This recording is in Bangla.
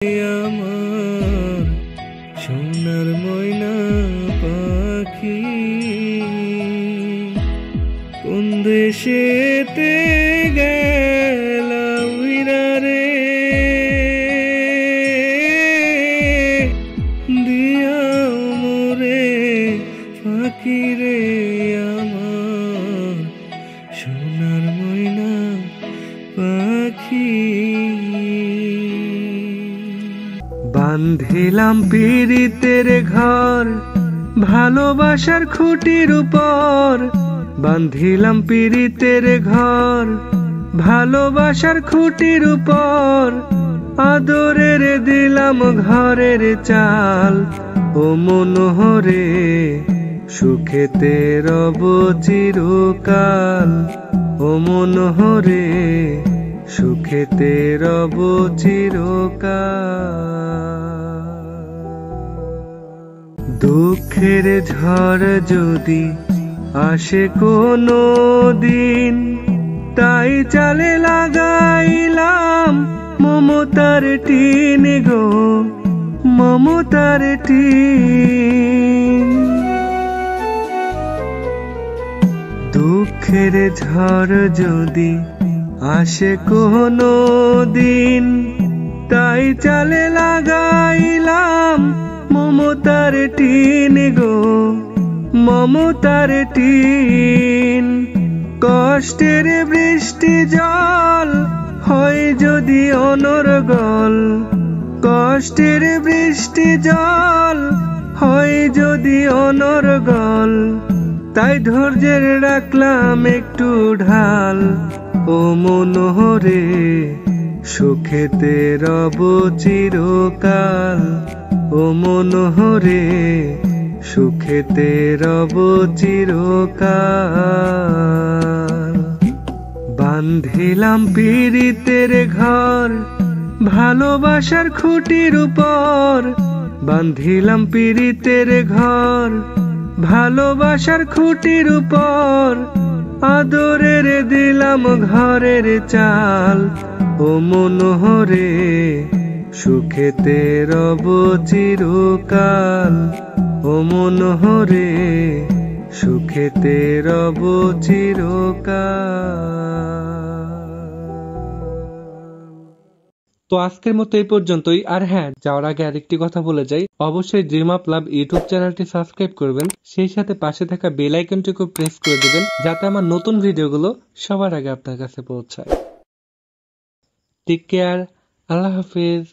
আমার সোনার ময়না পাখি কোন দেশেতে গেলা উইরা রে দিয়া মোরে পাখি রে আমার সোনার ময়না পাখি বান্ধিলাম পীড়িতের ঘর ভালোবাসার খুঁটির উপর বান্ধিলাম পীড়িতের ঘর ভালোবাসার খুঁটির উপর আদরের দিলাম ঘরের চাল ও মনোহরে সুখেতে রব চিরকাল ও মনোহরে সুখেতে রব চিরকাল দুঃখের ঝড় যদি আসে কোনো দিন তাই চালে লাগাইলাম মমতার টিন গো মমতার টিন দুঃখের ঝড় যদি আসে কোনো দিন তাই চালে লাগাইলাম মমতার টিন গো মমতার টিন কষ্টের বৃষ্টি জল হয় যদি অনর্গল কষ্টের বৃষ্টি জল হয় যদি অনর্গল তাই ধৈর্যের রাখলাম একটু ঢাল ও মনোহরে সুখেতে রব চিরকাল ও মনোহরে সুখেতে রব চিরকাল বান্ধিলাম পীড়িতের ঘর ভালোবাসার খুঁটির উপর বান্ধিলাম পীড়িতের ঘর ভালোবাসার খুঁটির উপর আদরের দিলাম ঘরের চাল ও মনোহরে সুখেতে রব চিরকাল ও মনোহরে সুখেতে রব চিরকাল। তো আজকের মতো এই পর্যন্তই। আর হ্যাঁ, যাওয়ার আগে আরেকটি কথা বলে যাই, অবশ্যই ড্রিম আপ লাভ ইউটিউব চ্যানেলটি সাবস্ক্রাইব করবেন, সেই সাথে পাশে থাকা বেল আইকনটিকে প্রেস করে দিবেন যাতে আমার নতুন ভিডিওগুলো সবার আগে আপনার কাছে পৌঁছায়। টেক কেয়ার, আল্লাহ হাফেজ।